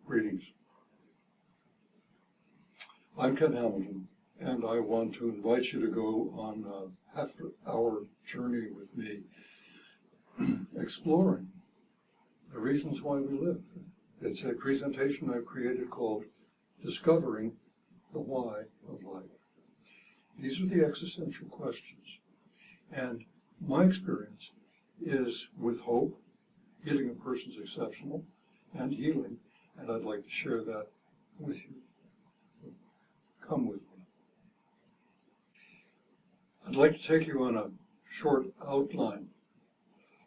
Greetings. I'm Ken Hamilton, and I want to invite you to go on a half-hour journey with me, exploring the reasons why we live. It's a presentation I've created called Discovering the Why of Life. These are the existential questions. And my experience is with hope. Healing a person is exceptional, and healing, and I'd like to share that with you. Come with me. I'd like to take you on a short outline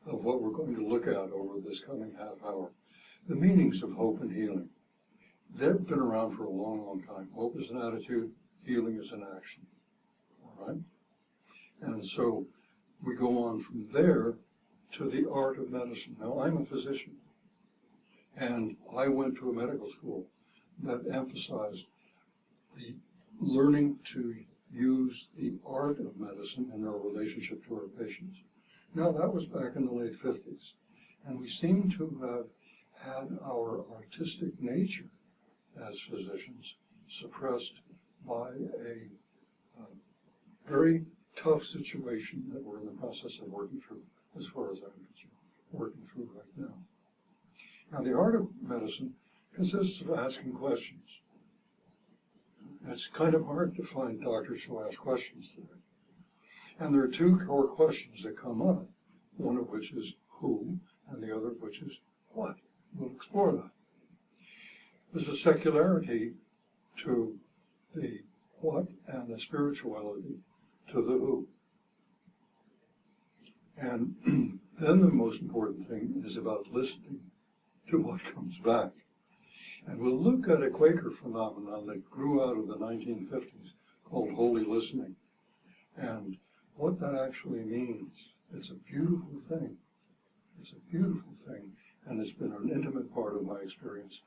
of what we're going to look at over this coming half hour. The meanings of hope and healing. They've been around for a long, long time. Hope is an attitude, healing is an action. All right? And so we go on from there to the art of medicine. Now, I'm a physician, and I went to a medical school that emphasized the learning to use the art of medicine in our relationship to our patients. Now, that was back in the late 50s, and we seem to have had our artistic nature as physicians suppressed by a very tough situation that we're in the process of working through, as far as I'm concerned, working through right now. Now, the art of medicine consists of asking questions. It's kind of hard to find doctors who ask questions today. And there are two core questions that come up, one of which is who, and the other of which is what. We'll explore that. There's a secularity to the what and a spirituality to the who. And then the most important thing is about listening to what comes back. And we'll look at a Quaker phenomenon that grew out of the 1950s called holy listening, and what that actually means. It's a beautiful thing. It's a beautiful thing, and it's been an intimate part of my experience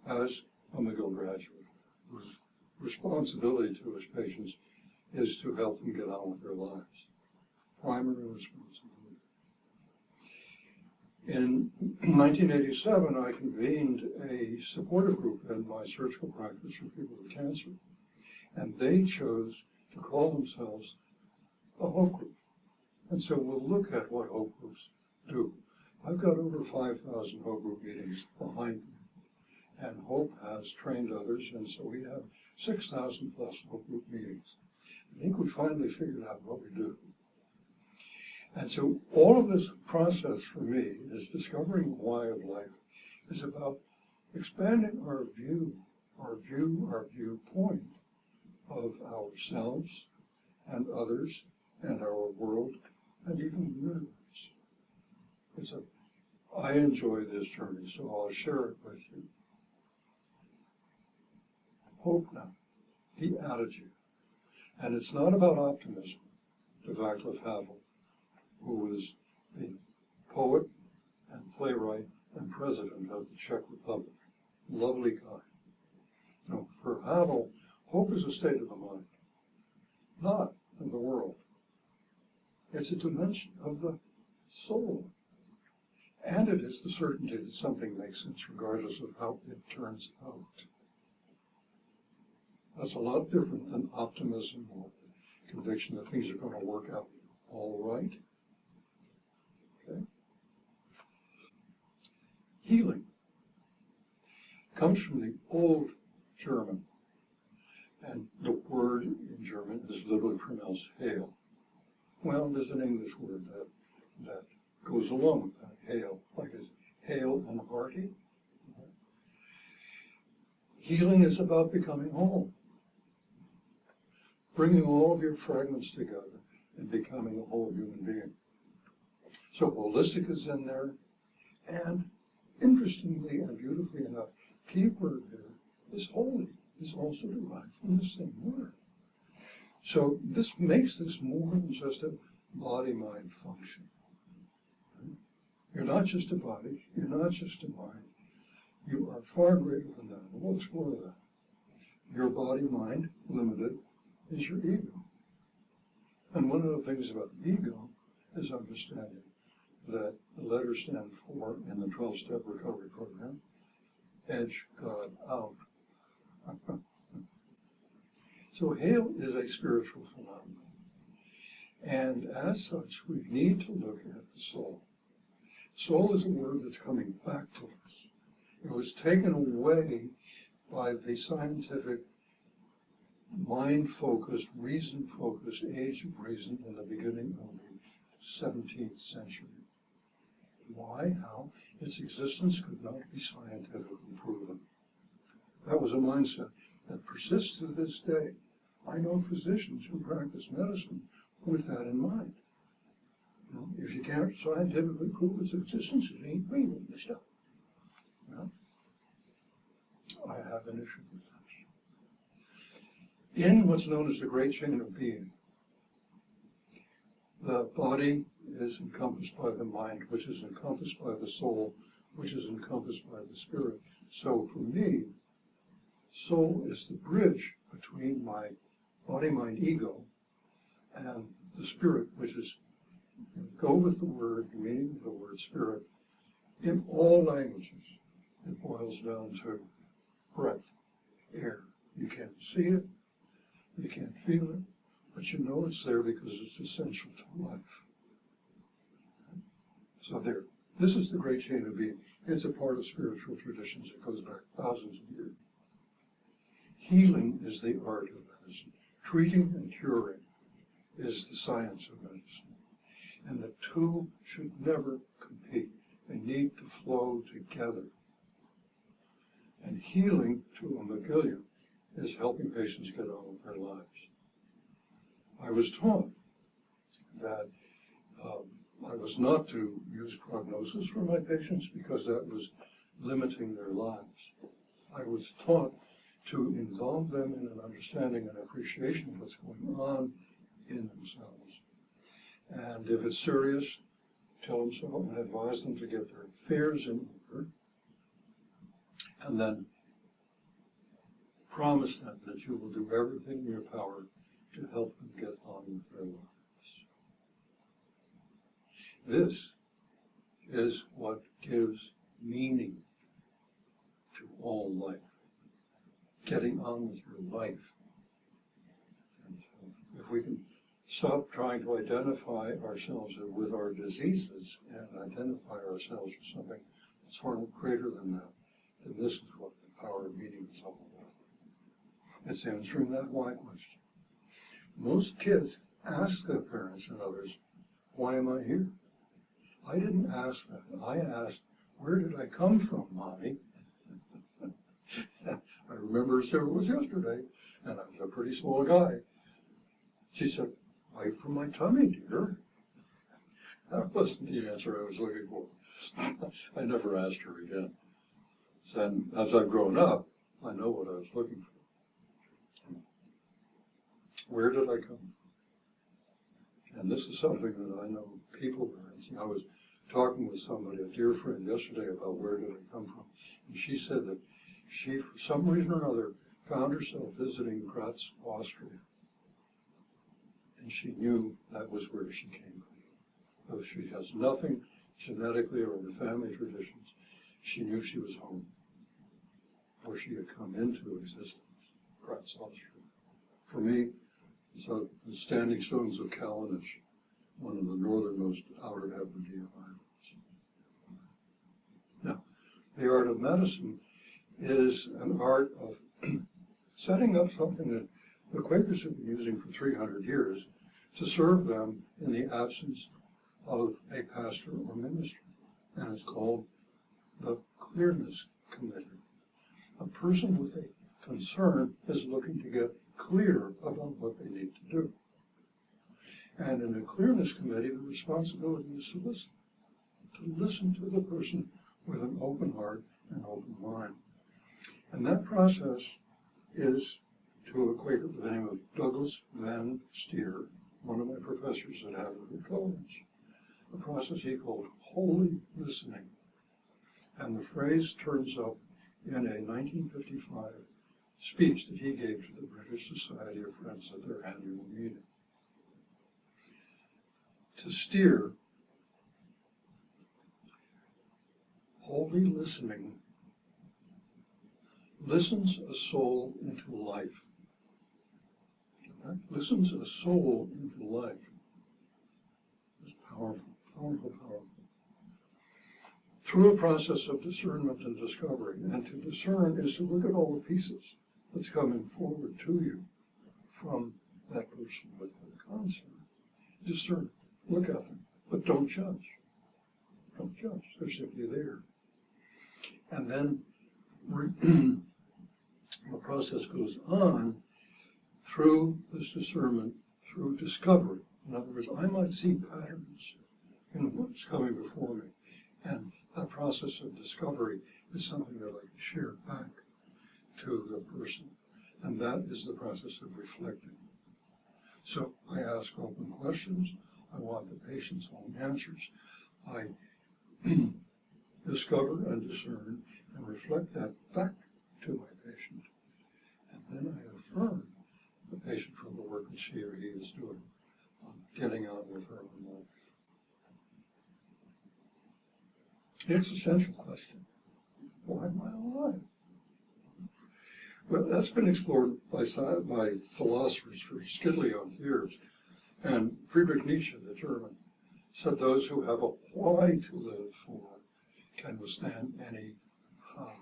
as a McGill graduate, whose responsibility to his patients is to help them get on with their lives. Primary responsibility. In 1987, I convened a supportive group in my surgical practice for people with cancer, and they chose to call themselves a Hope group. And so we'll look at what Hope groups do. I've got over 5,000 Hope group meetings behind me, and Hope has trained others, and so we have 6,000 plus Hope group meetings. I think we finally figured out what we do. And so all of this process for me is discovering the why of life. Is about expanding our viewpoint of ourselves and others and our world and even the universe. I enjoy this journey, so I'll share it with you. Hope now, the attitude. And it's not about optimism, to Václav Havel, who was the poet and playwright and president of the Czech Republic. Lovely guy. No, for Havel, hope is a state of the mind, not of the world. It's a dimension of the soul. And it is the certainty that something makes sense regardless of how it turns out. That's a lot different than optimism or the conviction that things are going to work out all right. Okay? Healing comes from the old German, and the word in German is literally pronounced hail. Well, there's an English word that goes along with that, hail, like it's hale and hearty. Healing is about becoming whole, bringing all of your fragments together and becoming a whole human being. So holistic is in there, and interestingly and beautifully enough, key word there is holy, is also derived from the same word. So this makes this more than just a body-mind function. You're not just a body, you're not just a mind, you are far greater than that. We'll explore that. Your body-mind, limited, is your ego. And one of the things about ego is understanding that the letters stand for, in the 12-step recovery program, edge God out. So hell is a spiritual phenomenon. And as such, we need to look at the soul. Soul is a word that's coming back to us. It was taken away by the scientific, mind-focused, reason-focused age of reason in the beginning of the 17th century. Why? How? Its existence could not be scientifically proven. That was a mindset that persists to this day. I know physicians who practice medicine with that in mind. You know, if you can't scientifically prove its existence, it ain't real, the stuff. You know? I have an issue with that. In what's known as the great chain of being, the body is encompassed by the mind, which is encompassed by the soul, which is encompassed by the spirit. So for me, soul is the bridge between my body, mind, ego, and the spirit, which is, go with the word, the meaning of the word spirit. In all languages, it boils down to breath, air. You can't see it, you can't feel it, but you know it's there because it's essential to life. So there, this is the great chain of being. It's a part of spiritual traditions that goes back thousands of years. Healing is the art of medicine. Treating and curing is the science of medicine. And the two should never compete. They need to flow together. And healing, to a megillion, is helping patients get on with their lives. I was taught that I was not to use prognosis for my patients because that was limiting their lives. I was taught to involve them in an understanding and appreciation of what's going on in themselves. And if it's serious, tell them so and advise them to get their affairs in order. And then promise them that you will do everything in your power to help them get on with their lives. This is what gives meaning to all life. Getting on with your life. And if we can stop trying to identify ourselves with our diseases and identify ourselves with something that's far greater than that, then this is what the power of meaning is all about. It's answering that why question. Most kids ask their parents and others, why am I here? I didn't ask that. I asked, where did I come from, Mommy? I remember it was yesterday, and I was a pretty small guy. She said, right from my tummy, dear. That wasn't the answer I was looking for. I never asked her again. So as I've grown up, I know what I was looking for. Where did I come from? And this is something that I know people are asking. I was talking with somebody, a dear friend, yesterday about where did I come from. And she said that she, for some reason or another, found herself visiting Graz, Austria. And she knew that was where she came from. Though she has nothing genetically or in the family traditions, she knew she was home, where she had come into existence, Graz, Austria. For me, it's the standing stones of Kalinic, one of the northernmost Outer Hebridean islands. Now, the art of medicine is an art of setting up something that the Quakers have been using for 300 years to serve them in the absence of a pastor or minister. And it's called the Clearness Committee. A person with a concern is looking to get clear about what they need to do. And in a Clearness Committee, the responsibility is to listen to the person with an open heart and open mind. And that process is to a Quaker by the name of Douglas Van Steer, one of my professors at Harvard College, a process he called holy listening. And the phrase turns up in a 1955 speech that he gave to the British Society of Friends at their annual meeting. To steer, holy listening listens a soul into life. Okay? Listens a soul into life. It's powerful, powerful, powerful. Through a process of discernment and discovery. And to discern is to look at all the pieces that's coming forward to you from that person with the concept. Discern, look at them, but don't judge. Don't judge, they're simply there. And then the process goes on through this discernment, through discovery. In other words, I might see patterns in what's coming before me. And that process of discovery is something that I can share back to the person. And that is the process of reflecting. So I ask open questions. I want the patient's own answers. I discover and discern and reflect that back to my patient. And then I affirm the patient for the work that she or he is doing, getting on with her own life. The existential question: why am I alive? Well, that's been explored by philosophers for skidlion years. And Friedrich Nietzsche, the German, said those who have a why to live for can withstand any how.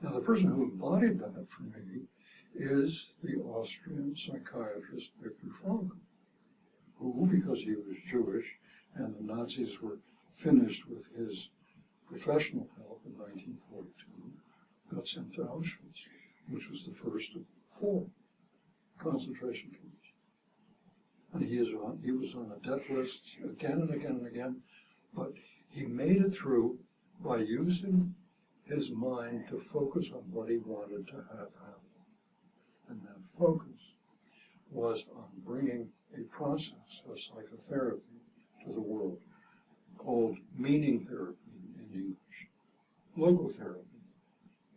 Now, the person who embodied that for me is the Austrian psychiatrist Viktor Frankl, who, because he was Jewish and the Nazis were finished with his professional help in 1942, got sent to Auschwitz, which was the first of 4 concentration camps. And he was on the death list again and again and again, but he made it through by using his mind to focus on what he wanted to have happen. And that focus was on bringing a process of psychotherapy to the world called meaning therapy in English, logotherapy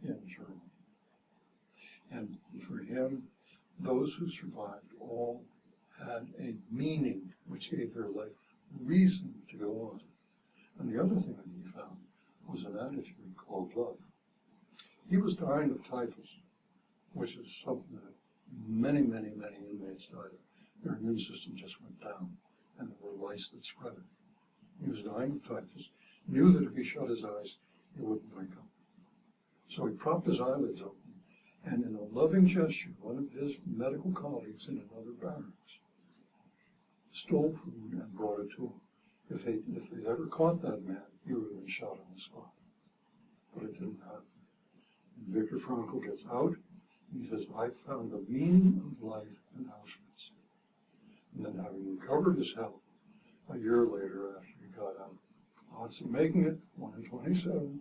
in German. And for him, those who survived all had a meaning which gave their life reason to go on. And the other thing that he found was an attitude called love. He was dying of typhus, which is something that many, many, many inmates died of. Their immune system just went down, and there were lice that spread it. He was dying of typhus, knew that if he shut his eyes, he wouldn't wake up. So he propped his eyelids open, and in a loving gesture, one of his medical colleagues in another barracks stole food and brought it to him. If they'd ever caught that man, he would have been shot on the spot. But it didn't happen. And Viktor Frankl gets out, and he says, I found the meaning of life in Auschwitz. And then, having recovered his health, a year later after he got out, odds of making it, 1 in 27,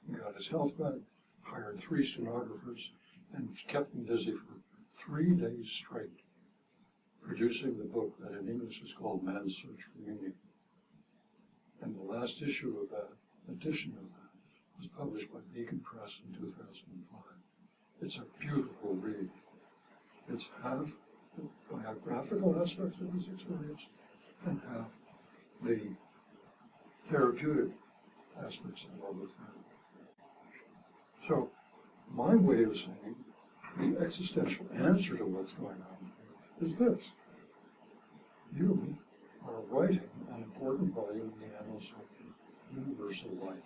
he got his health back, hired 3 stenographers, and kept them busy for 3 days straight, producing the book that in English is called Man's Search for Meaning. And the last issue of that, edition of that, was published by Beacon Press in 2005. It's a beautiful read. It's half the biographical aspects of his experience and half the therapeutic aspects of logotherapy. So, my way of saying the existential answer to what's going on here is this. You are writing an important volume in the annals of universal life.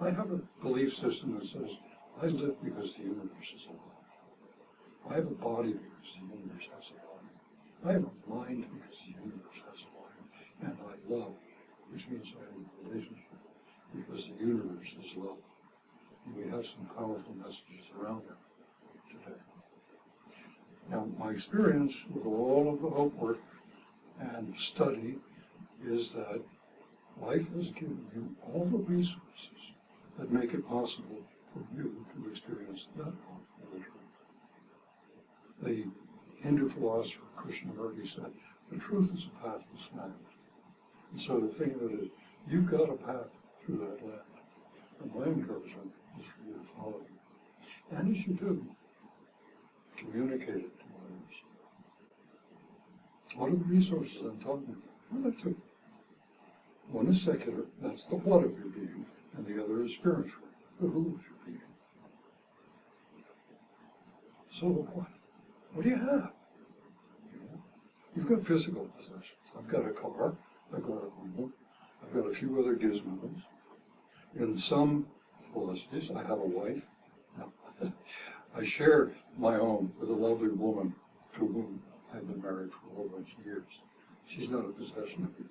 I have a belief system that says, I live because the universe is alive. I have a body because the universe has a body. I have a mind because the universe has a mind. And I love, which means I have a relationship, because the universe is love. And we have some powerful messages around that today. Now, my experience with all of the H.O.P.E work and study is that life has given you all the resources that make it possible for you to experience that part of the truth. The Hindu philosopher Krishnamurti said, the truth is a pathless land. And so the thing of it is, you've got a path through that land. And my encouragement is for you to follow it. And as you do, communicate it to others. What are the resources I'm talking about? Well, there are 2. One is secular, that's the what of your being, and the other is spiritual, the who of your being. So what? What do you have? You've got physical possessions. I've got a car, I've got a home, I've got a few other gizmos. In some philosophies, I have a wife. No. I share my home with a lovely woman to whom I've been married for a whole bunch of years. She's not a possession of me.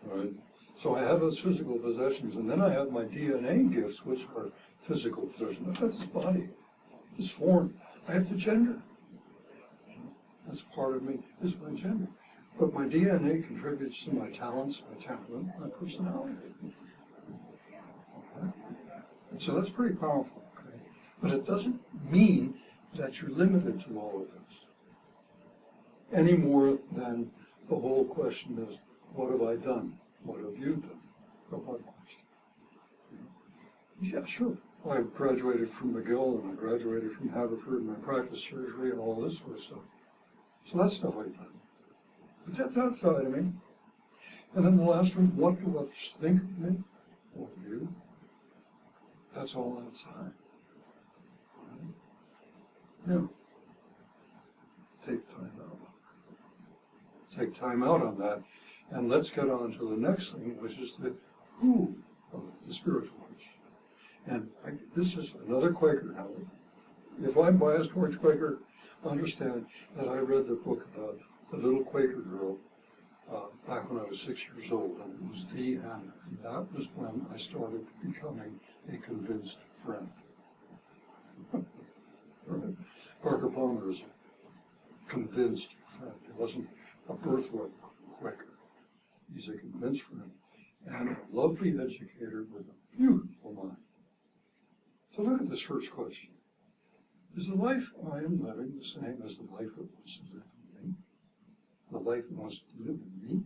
Right? So I have those physical possessions, and then I have my DNA gifts, which are physical possessions. I've got this body, this form. I have the gender. That's part of me, is my gender. But my DNA contributes to my talents, my temperament, my personality. Okay? So that's pretty powerful. Okay? But it doesn't mean that you're limited to all of this. Any more than the whole question is, what have I done? What have you done? Or what question? Yeah, sure. I've graduated from McGill, and I graduated from Haverford, and I practiced surgery and all this sort of stuff. So that's stuff I've done. But that's outside of me. And then the last one, what do others think of me or of you? That's all outside. Right? Now, take time out. Take time out on that. And let's get on to the next thing, which is the who of the spiritual question. And this is another Quaker now. If I'm biased towards Quaker, understand that I read the book about the little Quaker girl back when I was 6 years old, and it was the Hannah. And that was when I started becoming a convinced friend. Right? Parker Palmer is a convinced friend. He wasn't a birthright Quaker. He's a convinced friend and a lovely educator with a beautiful mind. So look at this first question. Is the life I am living the same as the life that wants to live in me? The life that wants to live in me?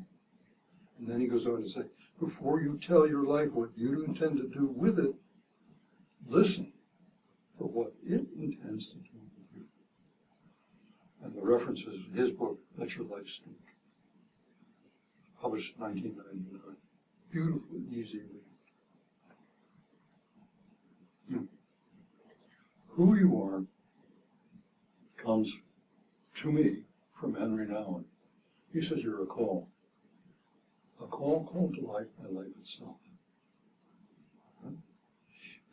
And then he goes on to say, before you tell your life what you intend to do with it, listen for what it intends to do with you. And the reference is his book, Let Your Life Speak. Published in 1999. Beautiful, easy reading. Who you are comes to me from Henry Nouwen. He says you're a call called to life by life itself.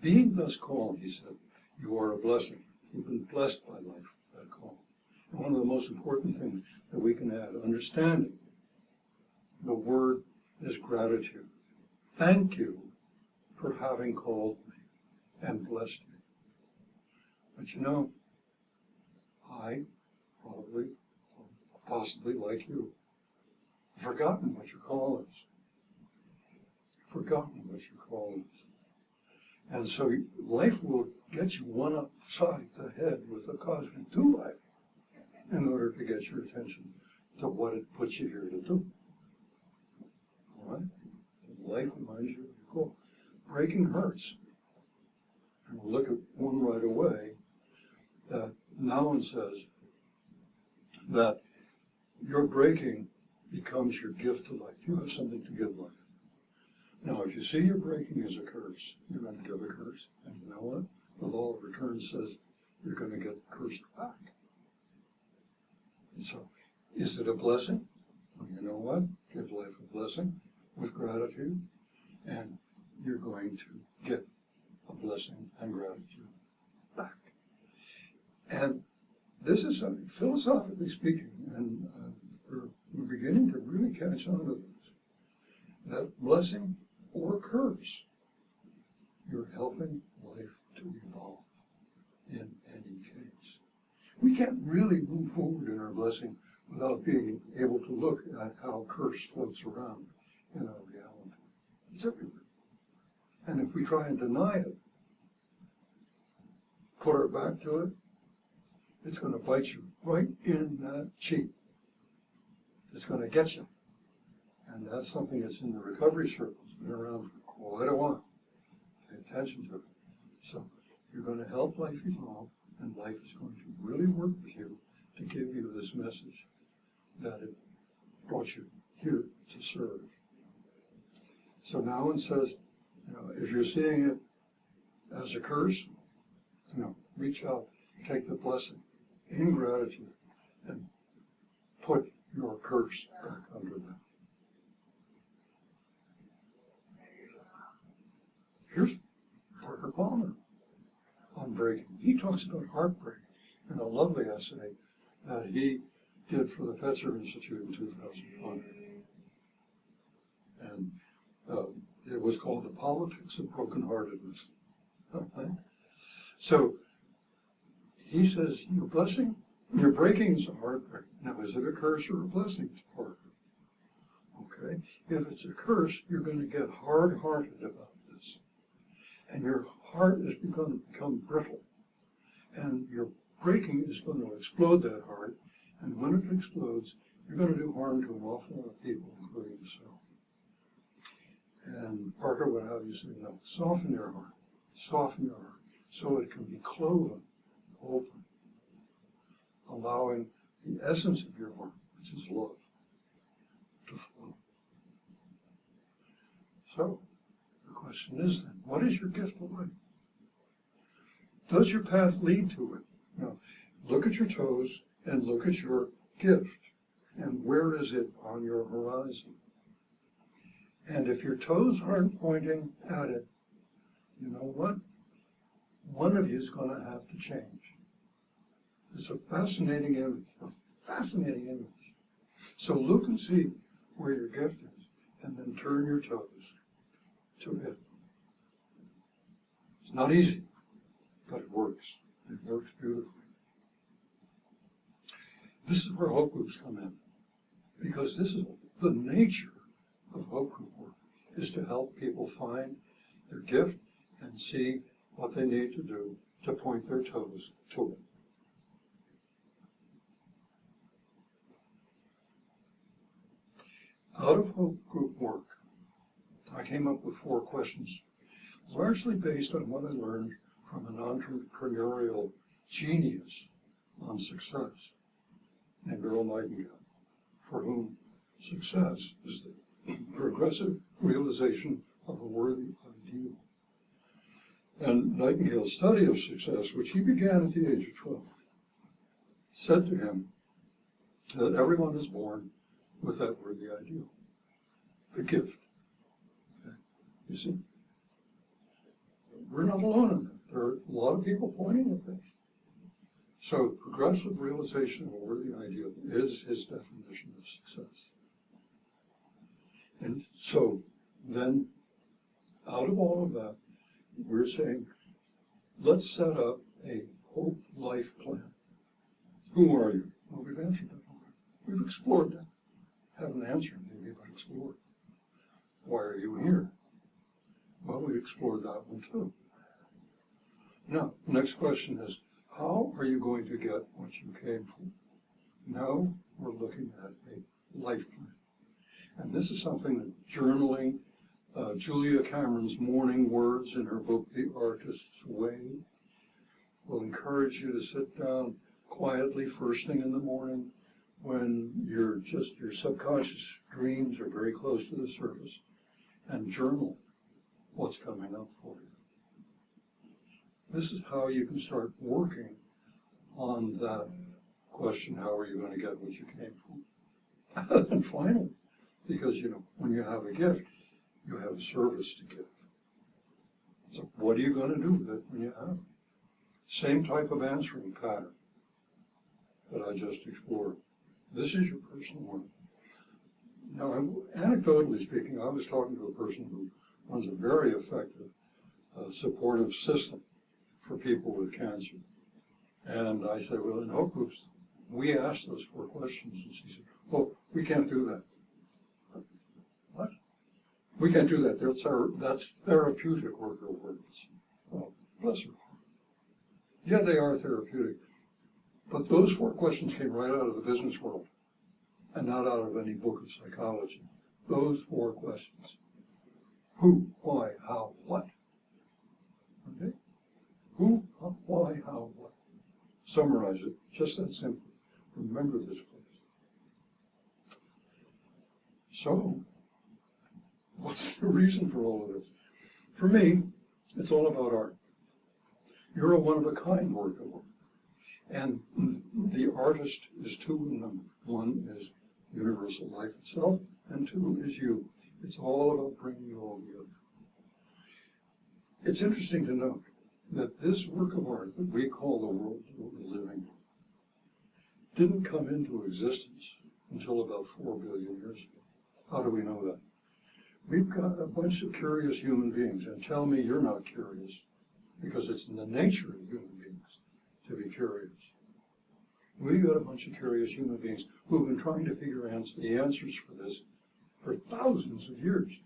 Being thus called, he said, you are a blessing. You've been blessed by life with that call. And one of the most important things that we can add, understanding the word is gratitude. Thank you for having called me and blessed me. But you know, I probably, possibly like you, have forgotten what your call is. Forgotten what your call is. And so life will get you one upside the head with the cosmic do-life in order to get your attention to what it puts you here to do. All right? Life reminds you of your call. Breaking hurts. And we'll look at one right away. Nouwen says that your breaking becomes your gift to life. You have something to give life. Now, if you see your breaking as a curse, you're going to give a curse. And you know what? The law of return says you're going to get cursed back. And so, is it a blessing? Well, you know what? Give life a blessing with gratitude, and you're going to get a blessing and gratitude back. And this is something, philosophically speaking, and we're beginning to really catch on to this, that blessing or curse, you're helping life to evolve in any case. We can't really move forward in our blessing without being able to look at how curse floats around in our reality. It's everywhere. And if we try and deny it, put our back to it, it's going to bite you right in that cheek. It's going to get you. And that's something that's in the recovery circles, been around for quite a while. Pay attention to it. So you're going to help life evolve, and life is going to really work with you to give you this message that it brought you here to serve. So Nouwen says, if you're seeing it as a curse, reach out take the blessing in gratitude and put your curse back under them. Here's Parker Palmer on breaking. He talks about heartbreak in a lovely essay that he did for the Fetzer Institute in 2005. And it was called The Politics of Brokenheartedness. Okay? So he says, your blessing, your breaking is a heartbreak. Now, is it a curse or a blessing, Parker? Okay? If it's a curse, you're going to get hard-hearted about this. And your heart is going to become brittle. And your breaking is going to explode that heart. And when it explodes, you're going to do harm to an awful lot of people, including yourself. And Parker would have you say, no, soften your heart, so it can be cloven, open, allowing the essence of your heart, which is love, to flow. So, the question is then, what is your gift of life? Does your path lead to it? Now, look at your toes and look at your gift, and where is it on your horizon? And if your toes aren't pointing at it, you know what? One of you is going to have to change. It's a fascinating image, So look and see where your gift is, and then turn your toes to it. It's not easy, but it works. It works beautifully. This is where H.O.P.E groups come in, because this is the nature of H.O.P.E group work, is to help people find their gift and see what they need to do to point their toes to it. Out of H.O.P.E group work, I came up with 4 questions, largely based on what I learned from an entrepreneurial genius on success named Earl Nightingale, for whom success is the progressive realization of a worthy ideal. And Nightingale's study of success, which he began at the age of 12, said to him that everyone is born with that worthy ideal, the gift. Okay. You see? We're not alone in that. There are a lot of people pointing at this. So progressive realization of a worthy ideal is his definition of success. And so then, out of all of that, we're saying, let's set up a H.O.P.E life plan. Who are you? Well, we've answered that already. We've explored that. Haven't answered maybe, but explored. Why are you here? Well, we explored that one too. Now, next question is, how are you going to get what you came for? Now we're looking at a life plan. And this is something that journaling, Julia Cameron's morning words in her book, The Artist's Way, will encourage you to sit down quietly first thing in the morning when your subconscious dreams are very close to the surface, and journal what's coming up for you. This is how you can start working on that question, how are you going to get what you came for? And finally, because, when you have a gift, you have a service to give. So what are you going to do with it when you have it? Same type of answering pattern that I just explored. This is your personal one. Now, anecdotally speaking, I was talking to a person who runs a very effective supportive system for people with cancer. And I said, well, in H.O.P.E groups, we asked those 4 questions. And she said, well, we can't do that. What? We can't do that. That's therapeutic worker words. Oh, bless her. Yeah, they are therapeutic. But those 4 questions came right out of the business world and not out of any book of psychology. Those 4 questions. Who, why, how, what? Okay? Who, why, how, what? Summarize it, just that simple. Remember this place. So, what's the reason for all of this? For me, it's all about art. You're a one-of-a-kind work of art. And the artist is two in number. One is universal life itself, and two is you. It's all about bringing you all together. It's interesting to note that this work of art that we call the world that we're living in didn't come into existence until about 4 billion years ago. How do we know that? We've got a bunch of curious human beings, and tell me you're not curious, because it's in the nature of human beings to be curious. We've got a bunch of curious human beings who've been trying to figure out the answers for this for thousands of years.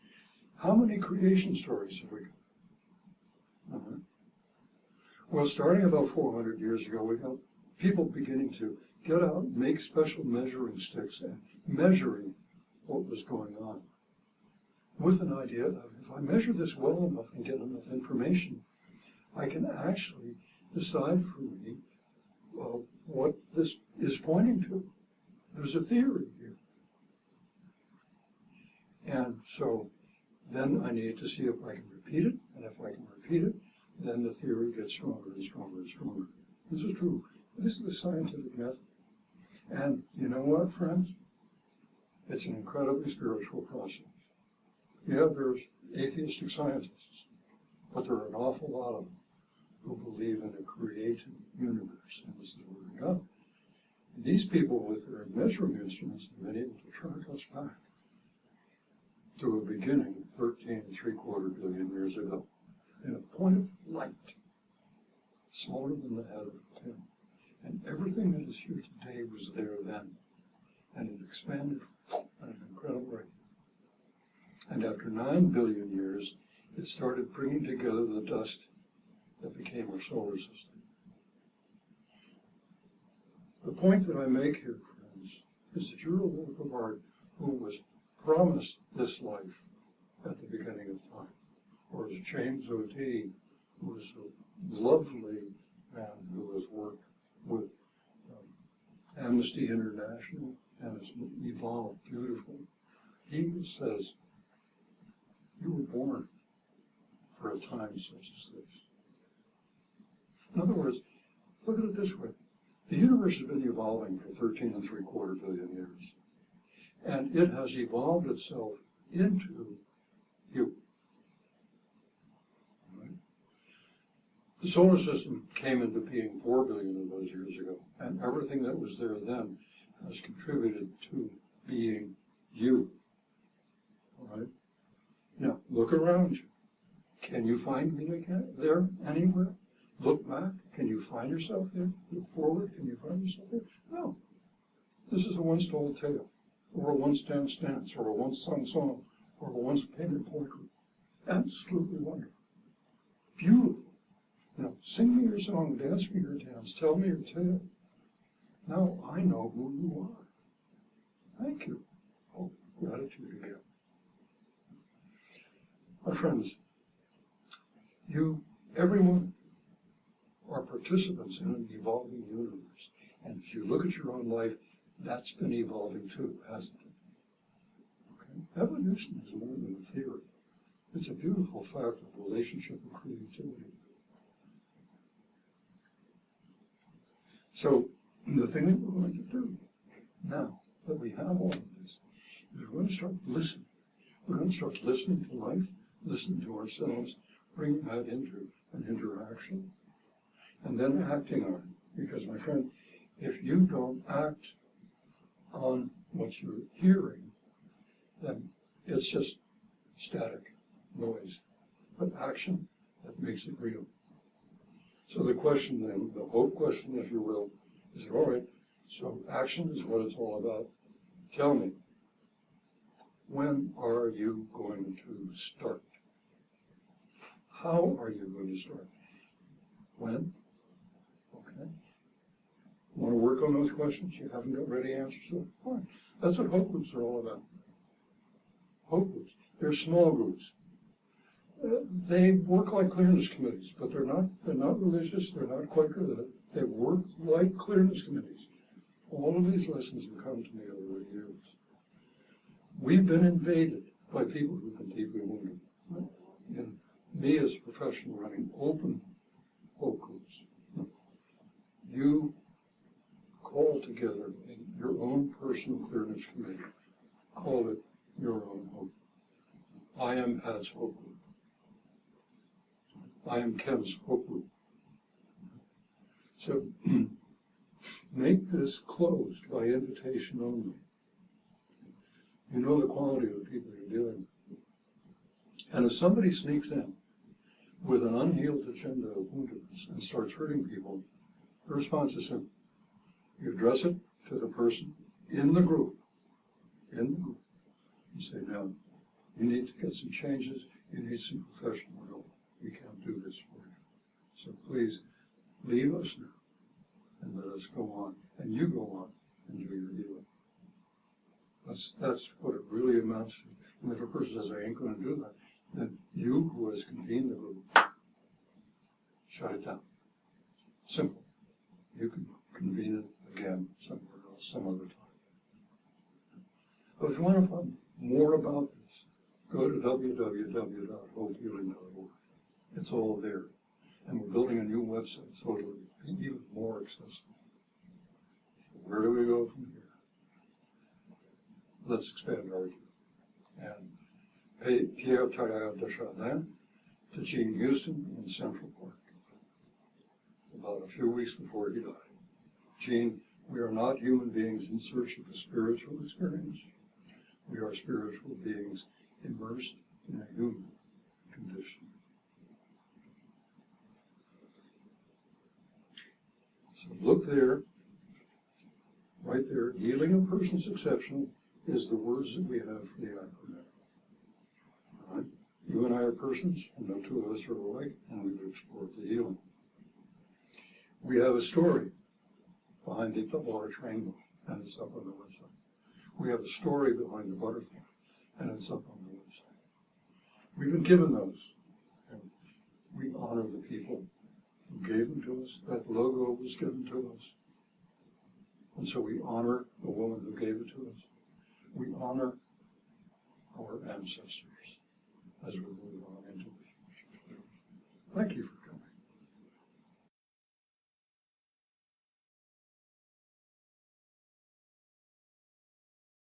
How many creation stories have we got? Well, starting about 400 years ago, we got people beginning to get out, make special measuring sticks, and measuring what was going on, with an idea of, if I measure this well enough and get enough information, I can actually decide for me what this is pointing to. There's a theory here. And so then I need to see if I can repeat it, and if I can repeat it, then the theory gets stronger and stronger and stronger. This is true. This is the scientific method. And you know what, friends? It's an incredibly spiritual process. Yeah, there's atheistic scientists, but there are an awful lot of them who believe in a created universe, and this is where we go. These people, with their measuring instruments, have been able to track us back to a beginning 13.75 billion years ago, in a point of light, smaller than the head of a pin. And everything that is here today was there then, and it expanded at an incredible rate. And after 9 billion years, it started bringing together the dust that became our solar system. The point that I make here, friends, is that you're a work of art who was promised this life at the beginning of time. Or as James H.O.P.E, who was a lovely man who has worked with Amnesty International and has evolved beautifully, he says, you were born for a time such as this. In other words, look at it this way. The universe has been evolving for 13.75 billion years. And it has evolved itself into you. Right? The solar system came into being 4 billion of those years ago, and everything that was there then has contributed to being you. All right? Now, look around you. Can you find me again there anywhere? Look back. Can you find yourself there? Look forward. Can you find yourself there? No. This is a once told tale, or a once danced dance, or a once sung song, or a once painted poetry. Absolutely wonderful. Beautiful. Now, sing me your song, dance me your dance, tell me your tale. Now I know who you are. Thank you. Oh, gratitude again. My friends, you, everyone, are participants in an evolving universe. And as you look at your own life, that's been evolving too, hasn't it? Okay? Evolution is more than a theory. It's a beautiful fact of relationship and creativity. So, the thing that we're going to do now that we have all of this is we're going to start listening. We're going to start listening to life, listening to ourselves, bringing that into an interaction, and then acting on it. Because, my friend, if you don't act on what you're hearing, then it's just static noise. But action, that makes it real. So the question then, the H.O.P.E question, if you will, is, all right, so action is what it's all about. Tell me, when are you going to start? How are you going to start? When? Okay. Want to work on those questions? You haven't got ready answers to it? Fine. That's what H.O.P.E groups are all about. H.O.P.E groups. They're small groups. They work like clearness committees, but they're not religious, they're not Quaker, they work like clearness committees. All of these lessons have come to me over the years. We've been invaded by people who've been deeply wounded. And me as a professional running open H.O.P.E groups, you call together your own personal clearness committee. Call it your own hope. I am Pat's hope group. I am Ken's hope group. So make this closed by invitation only. You know the quality of the people you're dealing with. And if somebody sneaks in with an unhealed agenda of woundedness and starts hurting people, the response is simple. You address it to the person in the group, and say, now, you need to get some changes, you need some professional help. We can't do this for you. So please, leave us now, and let us go on. And you go on and do your healing. That's what it really amounts to. And if a person says, I ain't going to do that, then you, who has convened the group, shut it down. Simple. You can convene it again somewhere else, some other time. But if you want to find more about this, go to www.hopehealing.org. It's all there. And we're building a new website so it'll be even more accessible. Where do we go from here? Let's expand our view. And Pierre Teilhard de Chardin to Gene Houston in Central Park, about a few weeks before he died. Gene, we are not human beings in search of a spiritual experience. We are spiritual beings immersed in a human condition. So look there, right there. Healing a person's exceptional is the words that we have for the acronym. All right? You and I are persons, and no two of us are alike, and we've explored the healing. We have a story behind the large rainbow, and it's up on the website. We have a story behind the butterfly, and it's up on the website. We've been given those, and we honor the people who gave them to us. That logo was given to us. And so we honor the woman who gave it to us. We honor our ancestors.